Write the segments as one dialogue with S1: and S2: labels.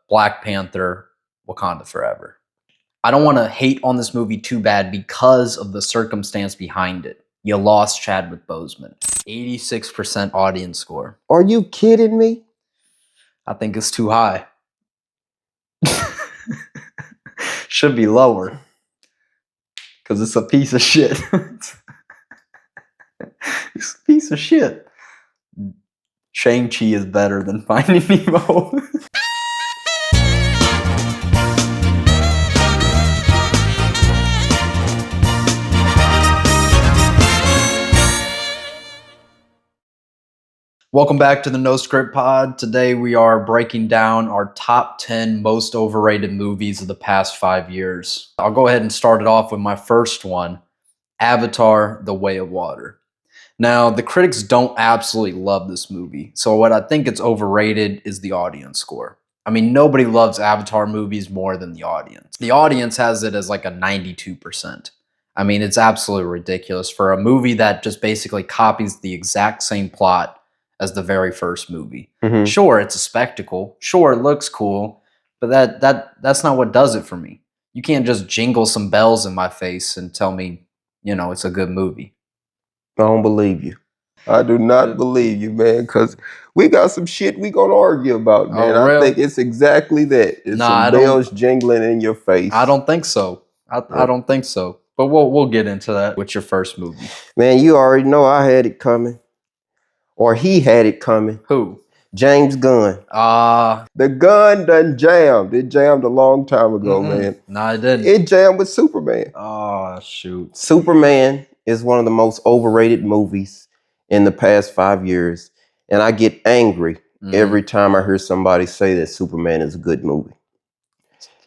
S1: Black Panther, Wakanda Forever. I don't want to hate on this movie too bad because of the circumstance behind it. You lost Chadwick Boseman. 86% audience score.
S2: Are you kidding me?
S1: I think it's too high. Should be lower. Because it's a piece of shit. It's a piece of shit. Shang-Chi is better than Finding Nemo. Welcome back to the No Script Pod. Today we are breaking down our top 10 most overrated movies of the past 5 years. I'll go ahead and start it off with my first one, Avatar: The Way of Water. Now, the critics don't absolutely love this movie, so what I think it's overrated is the audience score. I mean, nobody loves Avatar movies more than the audience. The audience has it as like a 92%. I mean, it's absolutely ridiculous for a movie that just basically copies the exact same plot as the very first movie.
S2: Mm-hmm.
S1: Sure, it's a spectacle. Sure, it looks cool, but that's not what does it for me. You can't just jingle some bells in my face and tell me, it's a good movie.
S2: I don't believe you. I do not believe you, man, because we got some shit we gonna argue about, man.
S1: Oh, really?
S2: I think it's exactly that. It's some bells jingling in your face.
S1: I don't think so. I don't think so. But we'll get into that with your first movie.
S2: Man, you already know I had it coming. Or he had it coming.
S1: Who?
S2: James Gunn. The gun done jammed. It jammed a long time ago, man.
S1: No, it didn't.
S2: It jammed with Superman.
S1: Oh, shoot.
S2: Superman is one of the most overrated movies in the past 5 years. And I get angry every time I hear somebody say that Superman is a good movie.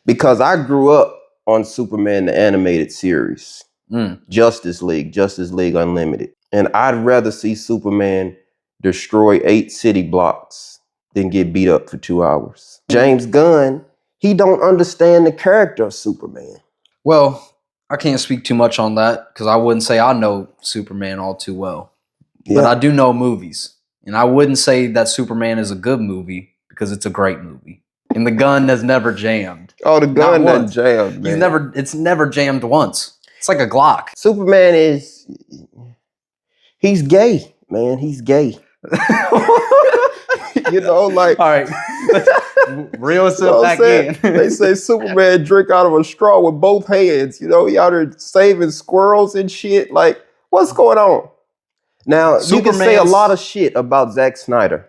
S2: Because I grew up on Superman, the animated series. Justice League Unlimited. And I'd rather see Superman destroy 8 city blocks than get beat up for 2 hours. James Gunn, he don't understand the character of Superman.
S1: Well, I can't speak too much on that because I wouldn't say I know Superman all too well. Yeah. But I do know movies. And I wouldn't say that Superman is a good movie because it's a great movie. And the gun has never jammed.
S2: Oh, the gun doesn't jam, man.
S1: It's never jammed once. It's like a Glock.
S2: Superman he's gay, man. He's gay.
S1: All right. Reel us back in.
S2: They say Superman drink out of a straw with both hands. He out there saving squirrels and shit. Like, what's going on? Now, you can say a lot of shit about Zack Snyder.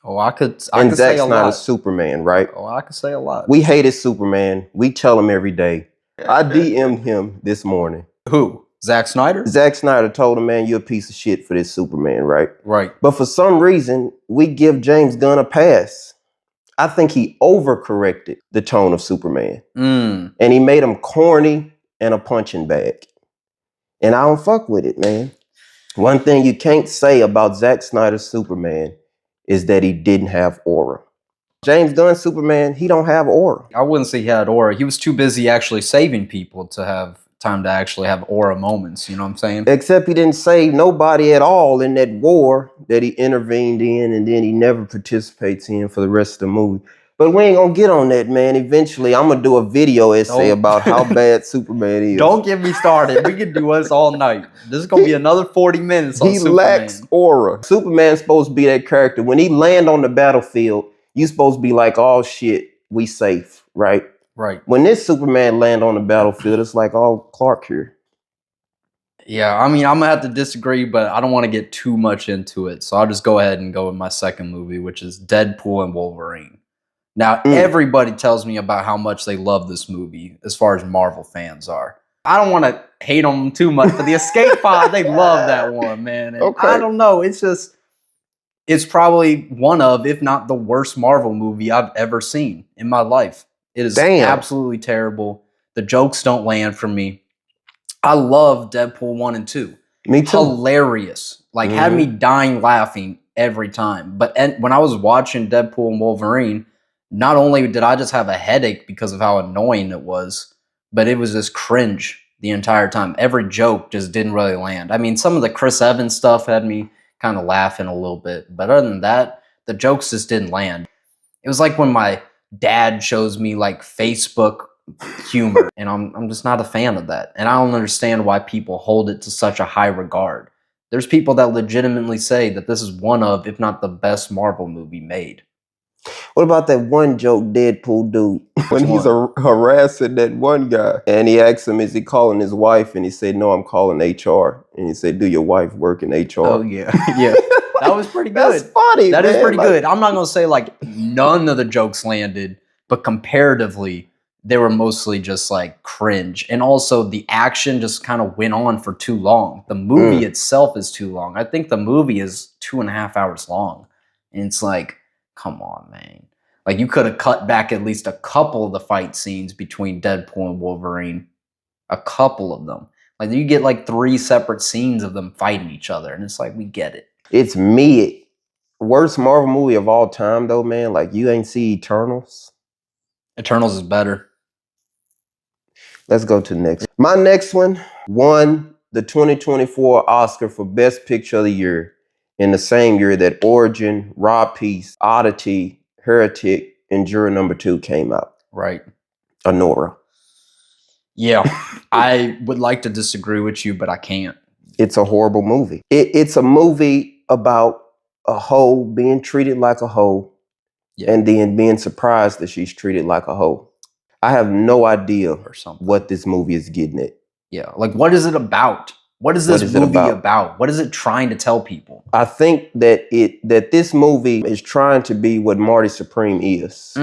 S1: Oh, I could say
S2: Zack
S1: a lot.
S2: Snyder's Superman, right?
S1: Oh, I could say a lot.
S2: We hated Superman. We tell him every day. I DM'd him this morning.
S1: Who? Zack Snyder?
S2: Zack Snyder told him, man, you're a piece of shit for this Superman, right?
S1: Right.
S2: But for some reason, we give James Gunn a pass. I think he overcorrected the tone of Superman. And he made him corny and a punching bag. And I don't fuck with it, man. One thing you can't say about Zack Snyder's Superman is that he didn't have aura. James Gunn's Superman, he don't have aura.
S1: I wouldn't say he had aura. He was too busy actually saving people to have time to actually have aura moments, you know what I'm saying?
S2: Except he didn't save nobody at all in that war that he intervened in and then he never participates in for the rest of the movie. But we ain't gonna get on that, man. Eventually, I'm gonna do a video essay about how bad Superman is.
S1: Don't get me started. We could do this all night. This is gonna be another 40 minutes on Superman.
S2: He lacks aura. Superman's supposed to be that character. When he land on the battlefield, you supposed to be like, oh shit, we safe, right?
S1: Right.
S2: When this Superman land on the battlefield, it's like, oh, Clark here.
S1: Yeah, I mean, I'm going to have to disagree, but I don't want to get too much into it. So I'll just go ahead and go with my second movie, which is Deadpool and Wolverine. Now, everybody tells me about how much they love this movie as far as Marvel fans are. I don't want to hate them too much, but the Escape Pod, they love that one, man. And I don't know. It's probably one of, if not the worst Marvel movie I've ever seen in my life. It is absolutely terrible. The jokes don't land for me. I love Deadpool 1 and 2.
S2: Me too.
S1: Hilarious. Like, had me dying laughing every time. But when I was watching Deadpool and Wolverine, not only did I just have a headache because of how annoying it was, but it was just cringe the entire time. Every joke just didn't really land. I mean, some of the Chris Evans stuff had me kind of laughing a little bit. But other than that, the jokes just didn't land. It was like when my dad shows me like Facebook humor, and I'm just not a fan of that. And I don't understand why people hold it to such a high regard. There's people that legitimately say that this is one of, if not the best Marvel movie made.
S2: What about that one joke Deadpool dude when he's harassing that one guy and he asks him, is he calling his wife? And he said, no, I'm calling HR. And he said, do your wife work in HR?
S1: Oh yeah, yeah. That was pretty good.
S2: That's funny.
S1: That
S2: man.
S1: is pretty good. I'm not gonna say like none of the jokes landed, but comparatively, they were mostly just like cringe. And also the action just kind of went on for too long. The movie itself is too long. I think the movie is 2.5 hours long. And it's like, come on, man. Like you could have cut back at least a couple of the fight scenes between Deadpool and Wolverine. A couple of them. Like you get like 3 separate scenes of them fighting each other. And it's like, we get it.
S2: It's mid. Worst Marvel movie of all time though, man. Like you ain't see Eternals.
S1: Eternals is better.
S2: Let's go to the next. My next one won the 2024 Oscar for Best Picture of the Year in the same year that Origin, Raw Peace, Oddity, Heretic, and Juror Number 2 came out.
S1: Right.
S2: Anora.
S1: Yeah. I would like to disagree with you, but I can't.
S2: It's a horrible movie. It's a movie about a hoe being treated like a hoe and then being surprised that she's treated like a hoe. I have no idea what this movie is getting at.
S1: Yeah, like what is it about? What is this movie about? What is it trying to tell people?
S2: I think that this movie is trying to be what Marty Supreme is.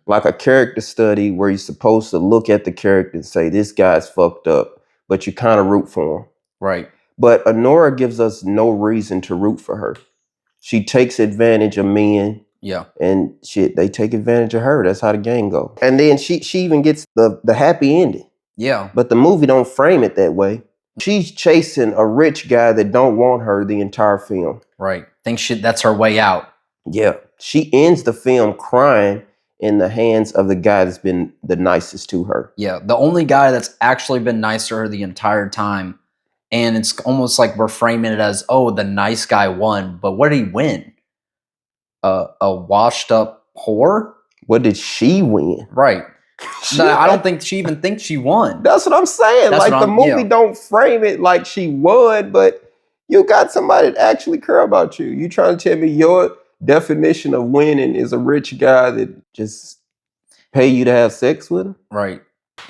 S2: Like a character study where you're supposed to look at the character and say, this guy's fucked up, but you kind of root for him.
S1: Right.
S2: But Anora gives us no reason to root for her. She takes advantage of men.
S1: Yeah.
S2: And shit, they take advantage of her. That's how the game goes. And then she even gets the happy ending.
S1: Yeah.
S2: But the movie don't frame it that way. She's chasing a rich guy that don't want her the entire film.
S1: Right. Think that's her way out.
S2: Yeah. She ends the film crying in the hands of the guy that's been the nicest to her.
S1: Yeah. The only guy that's actually been nice to her the entire time. And it's almost like we're framing it as, oh, the nice guy won. But what did he win? A washed up whore?
S2: What did she win?
S1: Right. No, I don't think she even thinks she won.
S2: That's what I'm saying. Like the movie don't frame it like she won, but you got somebody that actually care about you. You trying to tell me your definition of winning is a rich guy that just pay you to have sex with him?
S1: Right.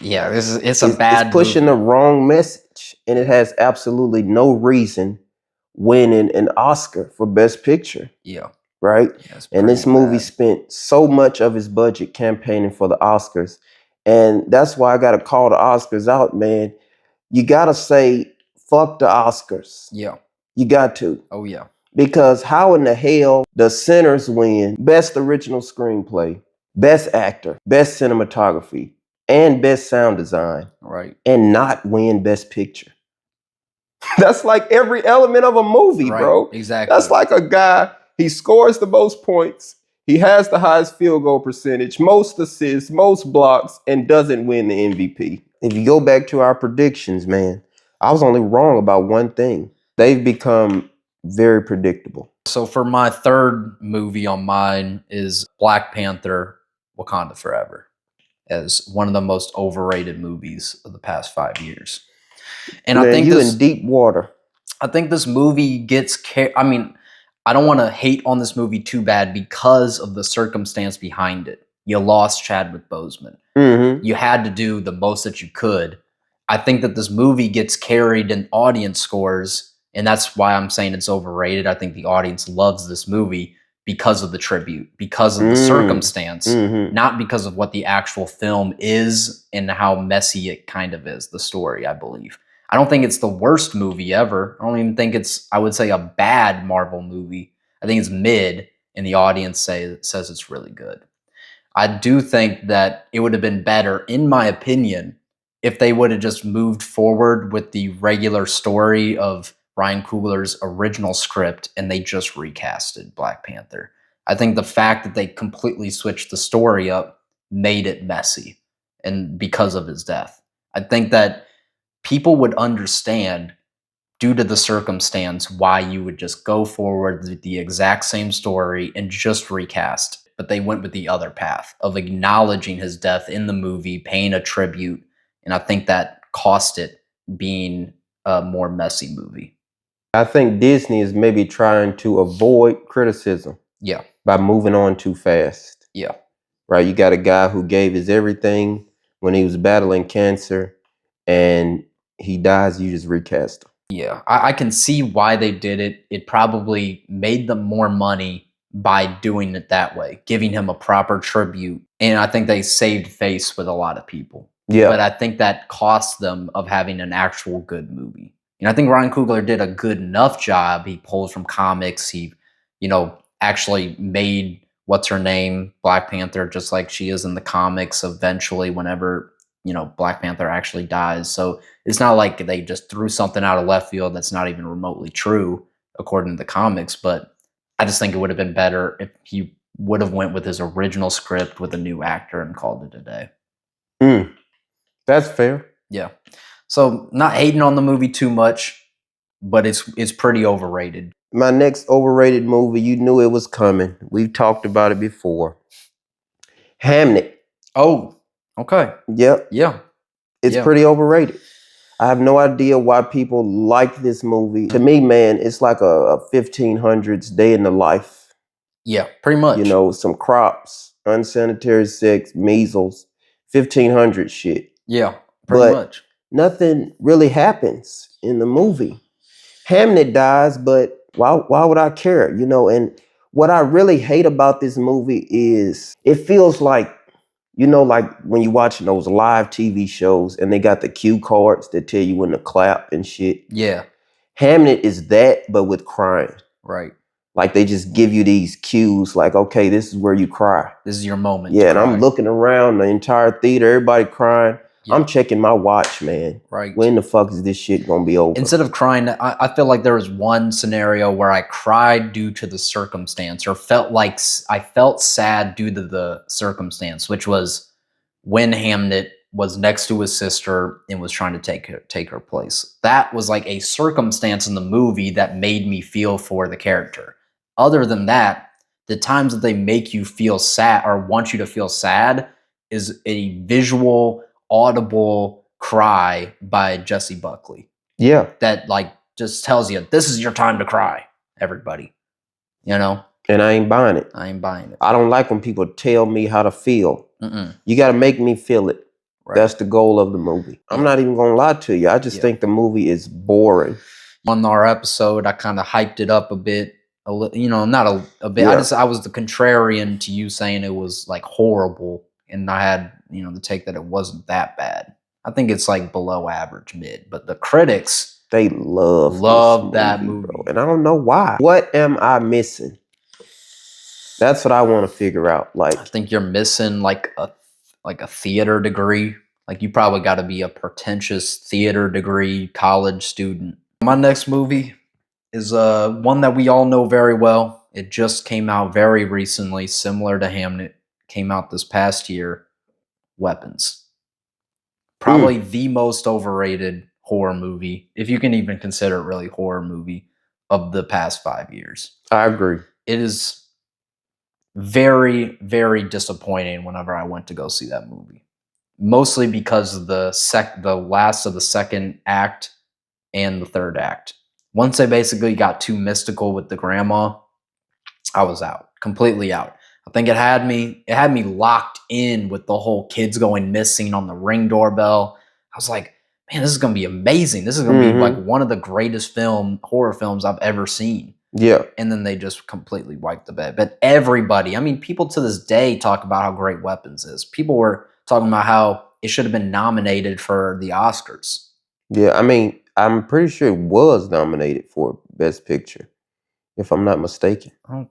S1: Yeah, it's a bad
S2: It's pushing the wrong message, and it has absolutely no reason winning an Oscar for Best Picture.
S1: Yeah.
S2: Right? Yeah, and this movie spent so much of his budget campaigning for the Oscars. And that's why I got to call the Oscars out, man. You got to say, fuck the Oscars.
S1: Yeah.
S2: You got to.
S1: Oh, yeah.
S2: Because how in the hell does Sinners win Best Original Screenplay, Best Actor, Best Cinematography, and Best Sound Design,
S1: right,
S2: and not win Best Picture? That's like every element of a movie,
S1: right,
S2: bro.
S1: Exactly.
S2: That's like a guy... He scores the most points. He has the highest field goal percentage, most assists, most blocks, and doesn't win the MVP. If you go back to our predictions, man, I was only wrong about one thing. They've become very predictable.
S1: So for my third movie on mine is Black Panther: Wakanda Forever, as one of the most overrated movies of the past 5 years. And
S2: man,
S1: I think
S2: you in deep water.
S1: I think this movie gets I don't want to hate on this movie too bad because of the circumstance behind it. You lost Chadwick Boseman.
S2: Mm-hmm.
S1: You had to do the most that you could. I think that this movie gets carried in audience scores, and that's why I'm saying it's overrated. I think the audience loves this movie because of the tribute, because of the circumstance, not because of what the actual film is and how messy it kind of is, the story, I believe. I don't think it's the worst movie ever. I don't even think it's, I would say, a bad Marvel movie. I think it's mid, and the audience says it's really good. I do think that it would have been better, in my opinion, if they would have just moved forward with the regular story of Ryan Coogler's original script and they just recasted Black Panther. I think the fact that they completely switched the story up made it messy, and because of his death. I think that people would understand, due to the circumstance, why you would just go forward with the exact same story and just recast. but they went with the other path of acknowledging his death in the movie, paying a tribute, and I think that cost it being a more messy movie.
S2: I think Disney is maybe trying to avoid criticism.
S1: Yeah.
S2: By moving on too fast.
S1: Yeah.
S2: Right. You got a guy who gave his everything when he was battling cancer, and he dies. You just recast him.
S1: Yeah. I can see why they did it. It probably made them more money by doing it that way, giving him a proper tribute. And I think they saved face with a lot of people.
S2: Yeah.
S1: But I think that cost them of having an actual good movie. And I think Ryan Coogler did a good enough job. He pulled from comics. He, actually made what's her name, Black Panther, just like she is in the comics eventually whenever, Black Panther actually dies. So it's not like they just threw something out of left field that's not even remotely true according to the comics. But I just think it would have been better if he would have went with his original script with a new actor and called it a day.
S2: That's fair.
S1: Yeah. So not hating on the movie too much, but it's pretty overrated.
S2: My next overrated movie, you knew it was coming. We've talked about it before. Hamnet.
S1: Oh, okay.
S2: Yep.
S1: Yeah.
S2: It's pretty overrated. I have no idea why people like this movie. To me, man, it's like a 1500s day in the life.
S1: Yeah, pretty much.
S2: Some crops, unsanitary sex, measles, 1500 shit.
S1: Yeah, pretty much.
S2: Nothing really happens in the movie. Hamnet dies, but why would I care? And what I really hate about this movie is it feels like, like when you're watching those live TV shows and they got the cue cards that tell you when to clap and shit.
S1: Yeah.
S2: Hamnet is that, but with crying.
S1: Right.
S2: Like they just give you these cues like, okay, this is where you cry.
S1: This is your moment.
S2: Yeah, and I'm looking around the entire theater, everybody crying. Yeah. I'm checking my watch, man.
S1: Right.
S2: When the fuck is this shit gonna be over?
S1: Instead of crying, I feel like there was one scenario where I cried due to the circumstance, or felt like I felt sad due to the circumstance, which was when Hamnet was next to his sister and was trying to take her place. That was like a circumstance in the movie that made me feel for the character. Other than that, the times that they make you feel sad or want you to feel sad is a visual, audible cry by Jesse Buckley.
S2: Yeah.
S1: That just tells you, this is your time to cry, everybody. And
S2: I ain't buying it. I don't like when people tell me how to feel. You got to make me feel it. Right. That's the goal of the movie. I'm not even going to lie to you. I just think the movie is boring.
S1: On our episode, I kind of hyped it up a bit. Not a bit. Yeah. I was the contrarian to you saying it was like horrible. And I had, the take that it wasn't that bad. I think it's like below average mid. But the critics,
S2: they love
S1: that movie.
S2: Bro. And I don't know why. What am I missing? That's what I want to figure out. I
S1: think you're missing like a theater degree. Like you probably got to be a pretentious theater degree college student. My next movie is one that we all know very well. It just came out very recently, similar to Hamnet. Came out this past year. Weapons. Probably the most overrated horror movie, if you can even consider it really horror movie, of the past 5 years.
S2: I agree.
S1: It is very, very disappointing whenever I went to go see that movie. Mostly because of the last of the second act and the third act. Once they basically got too mystical with the grandma, I was out. Completely out. I think it had me locked in with the whole kids going missing on the Ring doorbell. I was like, man, this is going to be amazing. This is going to be like one of the greatest horror films I've ever seen.
S2: Yeah.
S1: And then they just completely wiped the bed. But everybody, people to this day talk about how great Weapons is. People were talking about how it should have been nominated for the Oscars. Yeah,
S2: I'm pretty sure it was nominated for Best Picture, if I'm not mistaken.
S1: I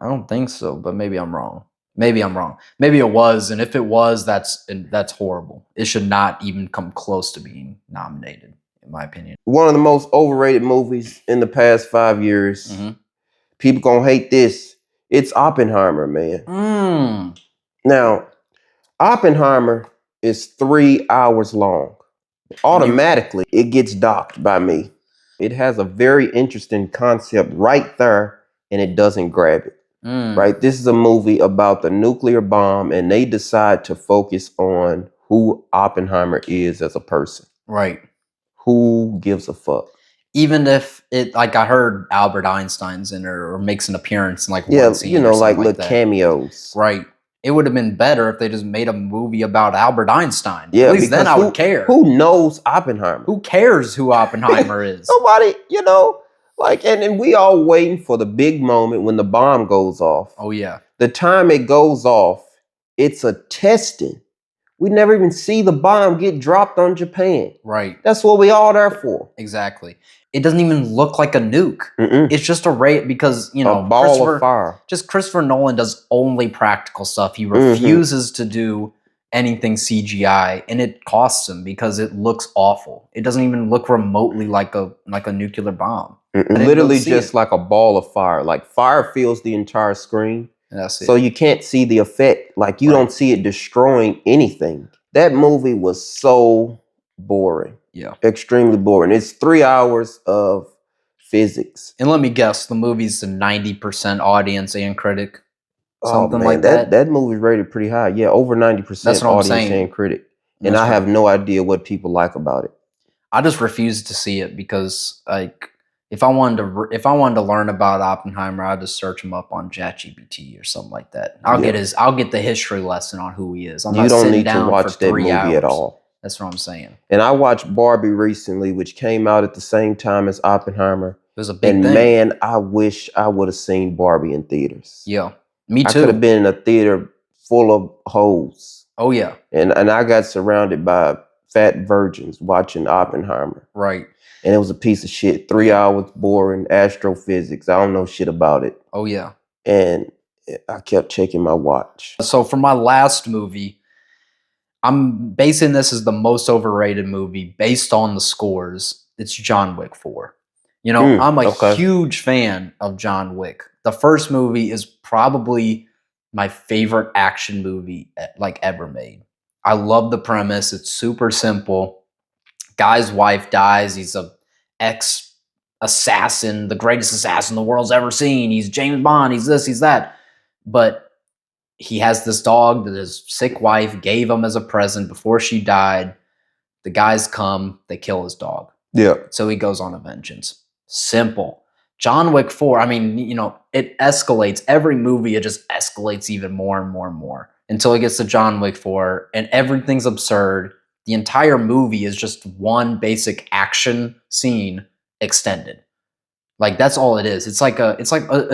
S1: don't think so, but maybe I'm wrong. Maybe it was, and if it was, that's horrible. It should not even come close to being nominated, in my opinion.
S2: One of the most overrated movies in the past 5 years. Mm-hmm. People gonna hate this. It's Oppenheimer, man. Now, Oppenheimer is 3 hours long. Automatically, it gets docked by me. It has a very interesting concept right there, and it doesn't grab it. right? This is a movie about the nuclear bomb, and they decide to focus on who Oppenheimer is as a person.
S1: Right.
S2: Who gives a fuck?
S1: Even if it, like, I heard Albert Einstein's in it or makes an appearance in like
S2: Yeah,
S1: one scene, or
S2: like
S1: something
S2: little
S1: that.
S2: cameos.
S1: Right. It would have been better if they just made a movie about Albert Einstein.
S2: Yeah,
S1: at least then I would care.
S2: Who knows Oppenheimer?
S1: Who cares who Oppenheimer is?
S2: Nobody, like, and we all waiting for the big moment when the bomb goes off.
S1: Oh yeah.
S2: The time it goes off, it's a testing. We never even see the bomb get dropped on Japan.
S1: Right.
S2: That's what we all there for.
S1: Exactly. It doesn't even look like a nuke. It's just a ray, because
S2: a ball of fire.
S1: Just Christopher Nolan does only practical stuff. He refuses to do anything CGI, and it costs him because it looks awful. It doesn't even look remotely like a nuclear bomb.
S2: Literally just like a ball of fire. Like fire fills the entire screen. So you can't see the effect. Like you don't see it destroying anything. That movie was so boring.
S1: Yeah.
S2: Extremely boring. It's 3 hours of physics.
S1: And let me guess, the movie's a 90% audience and critic. Something like
S2: that. That movie's rated pretty high. Yeah, over 90% audience and critic. And I have no idea what people like about it.
S1: I just refused to see it because, like, if I wanted to learn about Oppenheimer, I'd just search him up on ChatGPT or something like that. I'll get the history lesson on who he is.
S2: You don't need to watch that movie at all.
S1: That's what I'm saying.
S2: And I watched Barbie recently, which came out at the same time as Oppenheimer.
S1: It was a big thing.
S2: Man, I wish I would have seen Barbie in theaters.
S1: Yeah, me too.
S2: I could have been in a theater full of hoes.
S1: Oh yeah.
S2: And I got surrounded by fat virgins watching Oppenheimer.
S1: Right.
S2: And it was a piece of shit. 3 hours, boring, astrophysics. I don't know shit about it.
S1: Oh yeah.
S2: And I kept checking my watch.
S1: So for my last movie, I'm basing this as the most overrated movie based on the scores. It's John Wick 4. I'm a huge fan of John Wick. The first movie is probably my favorite action movie like ever made. I love the premise. It's super simple. Guy's wife dies. He's a ex-assassin, the greatest assassin the world's ever seen. He's James Bond. He's this, he's that. But he has this dog that his sick wife gave him as a present before she died. The guys come, they kill his dog.
S2: Yeah.
S1: So he goes on a vengeance. Simple. John Wick 4, I mean, it escalates. Every movie, it just escalates even more and more and more until it gets to John Wick 4, and everything's absurd. The entire movie is just one basic action scene extended. Like, that's all it is. It's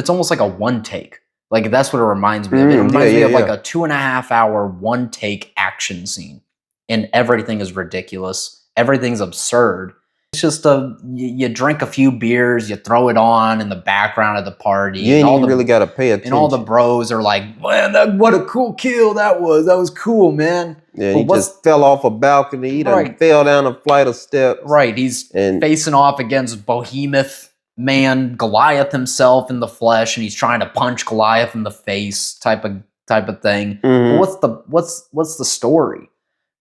S1: almost like a one take. Like, that's what it reminds me of. It reminds me of like a 2.5 hour one take action scene. And everything is ridiculous. Everything's absurd. It's just you drink a few beers, you throw it on in the background of the party.
S2: You ain't even really got to pay attention.
S1: And all the bros are like, man, what a cool kill that was. That was cool, man.
S2: Yeah, he just fell off a balcony. He fell down a flight of steps.
S1: Right, he's facing off against Behemoth man, Goliath himself in the flesh, and he's trying to punch Goliath in the face, type of thing. What's the story?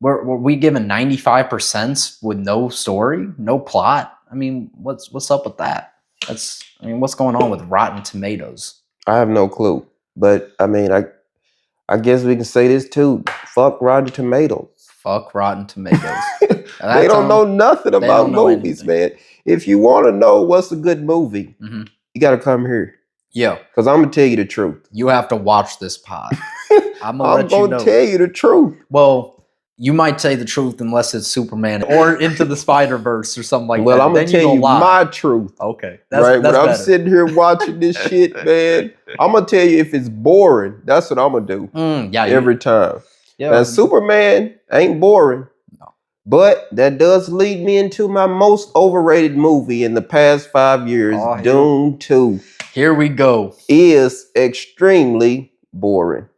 S1: Were we given 95% with no story, no plot? I mean, what's up with that? What's going on with Rotten Tomatoes?
S2: I have no clue. But I mean, I guess we can say this too. Fuck Rotten Tomatoes.
S1: Fuck Rotten Tomatoes.
S2: They don't know nothing about movies, man. If you want to know what's a good movie, you got to come here.
S1: Yeah.
S2: Because I'm going to tell you the truth.
S1: You have to watch this pod. I'm
S2: going to tell you the truth.
S1: Well, you might say the truth unless it's Superman or Into the Spider-Verse or something like that.
S2: Well, I'm going to tell you my truth.
S1: Okay.
S2: That's when I'm sitting here watching this shit, man, I'm going to tell you if it's boring. That's what I'm going to do. Every time. Yeah. Now, Superman ain't boring. No. But that does lead me into my most overrated movie in the past 5 years, Dune 2.
S1: Here we go.
S2: Is extremely boring.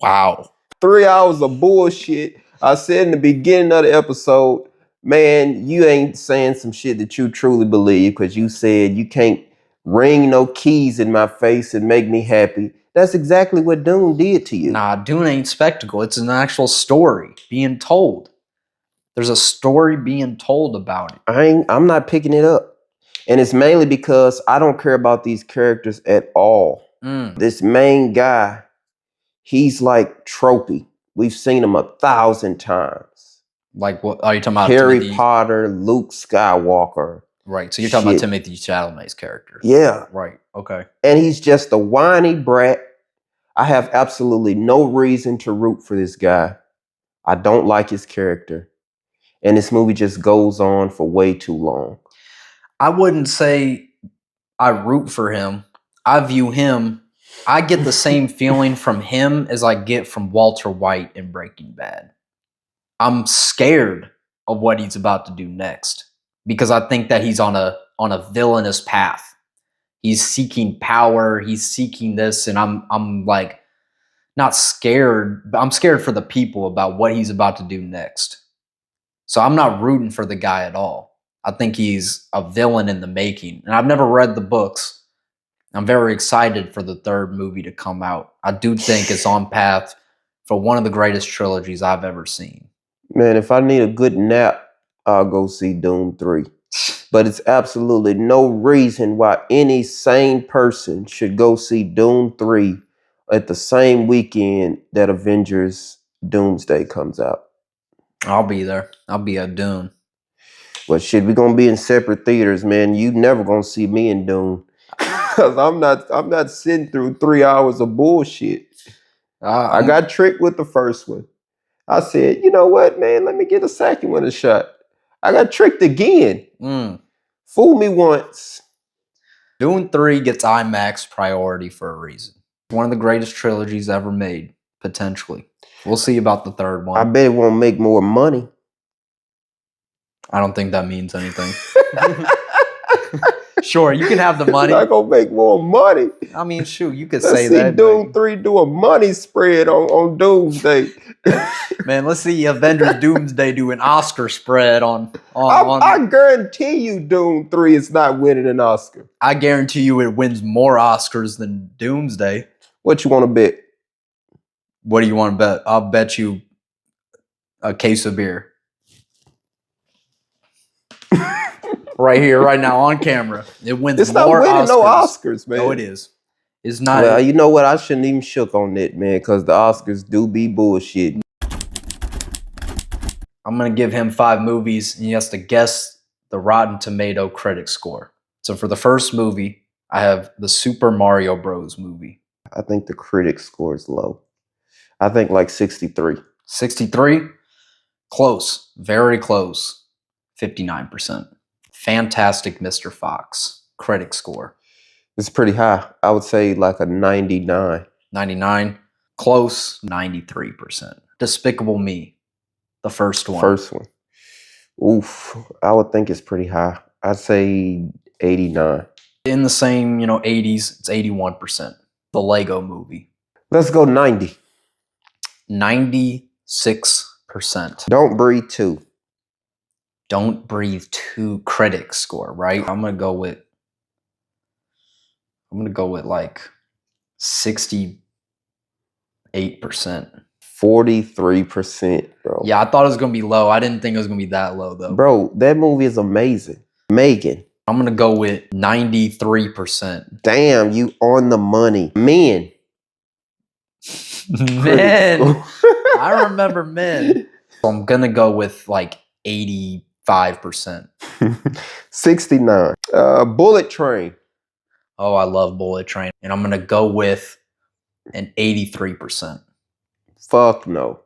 S1: Wow.
S2: 3 hours of bullshit. I said in the beginning of the episode, man, you ain't saying some shit that you truly believe because you said you can't ring no keys in my face and make me happy. That's exactly what Dune did to you.
S1: Nah, Dune ain't spectacle. It's an actual story being told. There's a story being told about it.
S2: I'm not picking it up. And it's mainly because I don't care about these characters at all. This main guy, he's like trophy. We've seen him 1,000 times.
S1: Like what are you talking about?
S2: Harry Potter, Luke Skywalker.
S1: Right. So you're talking about Timothée Chalamet's character.
S2: Yeah.
S1: Right. Okay.
S2: And he's just a whiny brat. I have absolutely no reason to root for this guy. I don't like his character. And this movie just goes on for way too long.
S1: I wouldn't say I root for him. I view him, I get the same feeling from him as I get from Walter White in Breaking Bad. I'm scared of what he's about to do next because I think that he's on a villainous path. He's seeking power, he's seeking this, and I'm like not scared, but I'm scared for the people about what he's about to do next. So I'm not rooting for the guy at all. I think he's a villain in the making. And I've never read the books. I'm very excited for the third movie to come out. I do think it's on path for one of the greatest trilogies I've ever seen.
S2: Man, if I need a good nap, I'll go see Doom 3. But it's absolutely no reason why any sane person should go see Doom 3 at the same weekend that Avengers Doomsday comes out.
S1: I'll be there. I'll be at Dune.
S2: But shit, we're gonna be in separate theaters, man. You never gonna see me in Dune. Cause I'm not sitting through 3 hours of bullshit. I got tricked with the first one. I said, you know what, man, let me get a second one a shot. I got tricked again. Fool me once.
S1: Dune 3 gets IMAX priority for a reason. One of the greatest trilogies ever made, potentially. We'll see about the third one.
S2: I bet it won't make more money.
S1: I don't think that means anything. Sure, you can have the money.
S2: It's not gonna make more money.
S1: I mean, shoot, you could
S2: let's
S1: say
S2: see
S1: that.
S2: Doom 3 do a money spread on Doomsday.
S1: Man, let's see Avengers Doomsday do an Oscar spread on.
S2: I guarantee you Doom 3 is not winning an Oscar.
S1: I guarantee you it wins more Oscars than Doomsday.
S2: What you want to bet?
S1: What do you want to bet? I'll bet you a case of beer. Right here, right now, on camera. It wins
S2: it's
S1: more
S2: not winning
S1: Oscars.
S2: No Oscars, man.
S1: No, it is. It's not.
S2: Well, you know what? I shouldn't even shook on it, man, because the Oscars do be bullshit.
S1: I'm going to give him 5 movies, and he has to guess the Rotten Tomato critic score. So for the first movie, I have the Super Mario Bros. Movie.
S2: I think the critic score is low. I think like 63.
S1: 63? Close. Very close. 59%. Fantastic Mr. Fox. Critic score.
S2: It's pretty high. I would say like a 99.
S1: 99. Close. 93%. Despicable Me. The first one.
S2: First one. Oof. I would think it's pretty high. I'd say 89.
S1: In the same, 80s, it's 81%. The Lego Movie.
S2: Let's go 90.
S1: 96%.
S2: Don't Breathe 2.
S1: Don't Breathe 2 critic score, right? I'm gonna go with like 68%.
S2: 43%, bro.
S1: Yeah, I thought it was gonna be low. I didn't think it was gonna be that low though.
S2: Bro, that movie is amazing. Megan.
S1: I'm gonna go with 93%.
S2: Damn, you on the money. Men.
S1: Men. I remember Men. So I'm gonna go with like 85%.
S2: 69. Bullet Train.
S1: Oh, I love Bullet Train. And I'm gonna go with an 83%.
S2: Fuck no.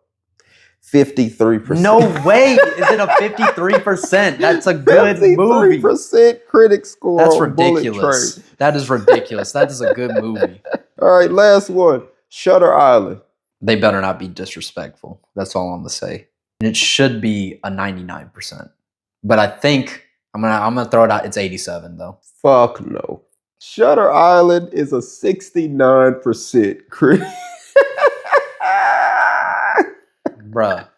S2: 53%.
S1: No way! Is it a 53%? That's a good movie.
S2: 53% critic score.
S1: That's
S2: on
S1: ridiculous. That is ridiculous. That is a good movie.
S2: All right, last one. Shutter Island.
S1: They better not be disrespectful. That's all I'm gonna say. And it should be a 99%. But I think I'm gonna throw it out. It's 87 though.
S2: Fuck no. Shutter Island is a 69% critic.
S1: Bruh,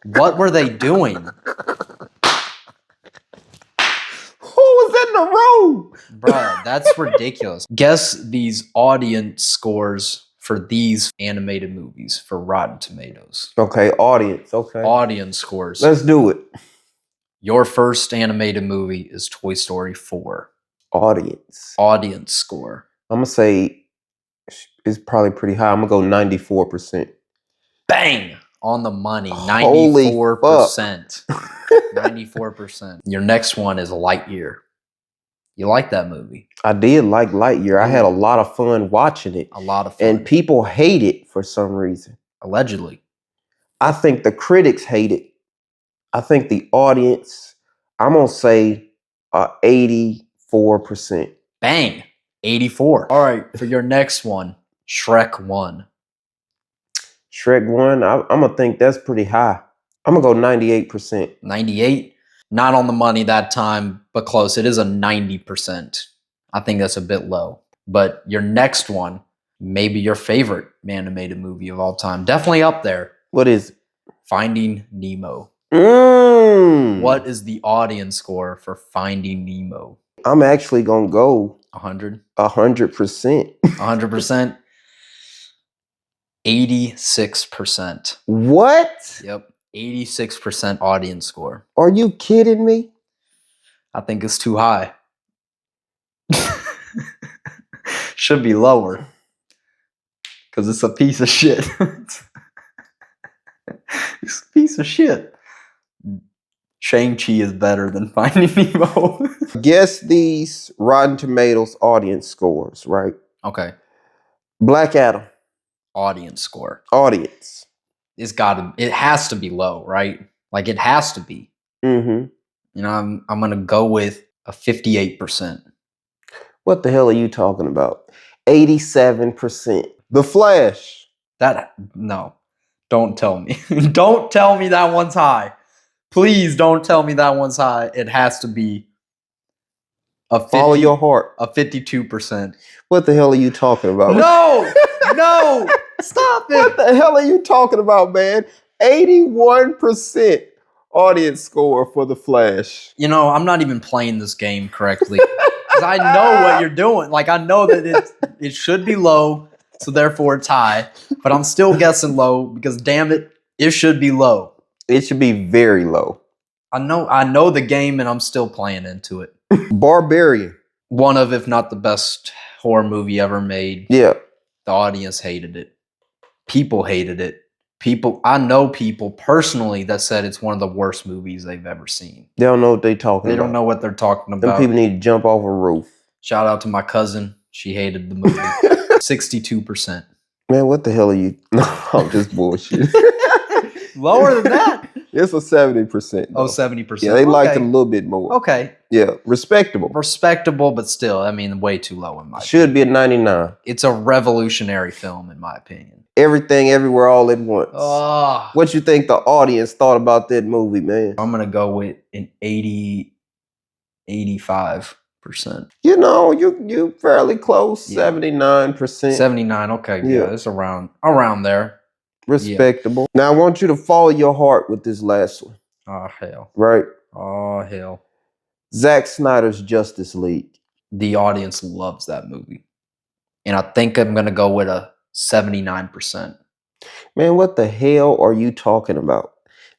S1: what were they doing?
S2: Who was in the room?
S1: Bruh, that's ridiculous. Guess these audience scores for these animated movies for Rotten Tomatoes.
S2: Okay, audience. Okay.
S1: Audience scores.
S2: Let's do it.
S1: Your first animated movie is Toy Story 4.
S2: Audience.
S1: Audience score.
S2: I'm going to say It's probably pretty high. I'm going to go 94%.
S1: Bang! On the money.
S2: Holy
S1: 94%. 94%. Your next one is Lightyear. You like that movie?
S2: I did like Lightyear. I had a lot of fun watching it.
S1: A lot of fun.
S2: And people hate it for some reason.
S1: Allegedly.
S2: I think the critics hate it. I think the audience, I'm going to say 84%.
S1: Bang! 84. All right, for your next one, Shrek 1.
S2: Shrek 1, I'm going to think that's pretty high. I'm going to go 98%.
S1: 98? Not on the money that time, but close. It is a 90%. I think that's a bit low. But your next one, maybe your favorite animated movie of all time. Definitely up there.
S2: What is it?
S1: Finding Nemo. What is the audience score for Finding Nemo?
S2: I'm actually going to go
S1: 100?
S2: 100%.
S1: 100%? 86%.
S2: What?
S1: Yep. 86% audience score.
S2: Are you kidding me?
S1: I think it's too high. Should be lower. Because it's a piece of shit. It's a piece of shit. Shang-Chi is better than Finding Nemo.
S2: Guess these Rotten Tomatoes audience scores, right?
S1: Okay.
S2: Black Adam.
S1: Audience score.
S2: Audience.
S1: It has to be low, right? Like it has to be.
S2: Mm-hmm.
S1: You know, I'm gonna go with a 58%.
S2: What the hell are you talking about? 87%. The Flash.
S1: No. Don't tell me. Don't tell me that one's high. Please don't tell me that one's high. It has to be
S2: follow your heart.
S1: A 52%.
S2: What the hell are you talking about?
S1: No! No! Stop it!
S2: What the hell are you talking about, man? 81% audience score for The Flash.
S1: You know, I'm not even playing this game correctly. Because I know what you're doing. Like, I know that it should be low, so therefore it's high. But I'm still guessing low because, damn it, it should be low.
S2: It should be very low.
S1: I know the game, and I'm still playing into it.
S2: Barbarian.
S1: One of, if not the best horror movie ever made.
S2: Yeah.
S1: The audience hated it. People hated it. I know people personally that said it's one of the worst movies they've ever seen.
S2: They don't know what they're talking about.
S1: They don't know what they're talking about.
S2: Them people need to jump off a roof.
S1: Shout out to my cousin. She hated the movie. 62%.
S2: Man, what the hell are you? No, I'm just bullshit.
S1: Lower than that?
S2: It's a 70%.
S1: Oh, 70%.
S2: Yeah, they liked it a little bit more.
S1: Okay.
S2: Yeah, respectable.
S1: Respectable, but still, I mean, way too low in my opinion.
S2: Should be a 99.
S1: It's a revolutionary film, in my opinion.
S2: Everything, everywhere, all at once.
S1: Oh.
S2: What you think the audience thought about that movie, man?
S1: I'm going to go with an 85%.
S2: You know, you fairly close.
S1: Yeah.
S2: 79%.
S1: 79, okay. Yeah, it's around there.
S2: Respectable. Yeah. Now, I want you to follow your heart with this last one.
S1: Oh, hell.
S2: Right?
S1: Oh, hell.
S2: Zack Snyder's Justice League.
S1: The audience loves that movie. And I think I'm going to go with a 79%.
S2: Man, what the hell are you talking about?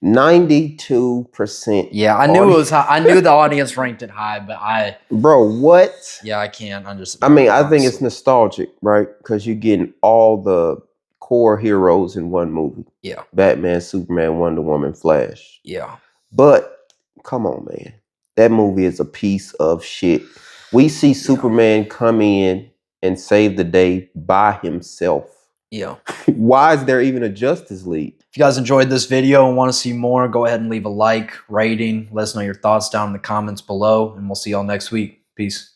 S2: 92%.
S1: Yeah, I knew it was high. I knew the audience ranked it high, but
S2: Bro, what?
S1: Yeah, I can't understand.
S2: I mean, I think it's nostalgic, right? Because you're getting all the core heroes in one movie.
S1: Yeah.
S2: Batman, Superman, Wonder Woman, Flash.
S1: Yeah.
S2: But, come on, man. That movie is a piece of shit. We see Superman come in and save the day by himself.
S1: Yeah.
S2: Why is there even a Justice League?
S1: If you guys enjoyed this video and want to see more, go ahead and leave a like, rating. Let us know your thoughts down in the comments below, and we'll see y'all next week. Peace.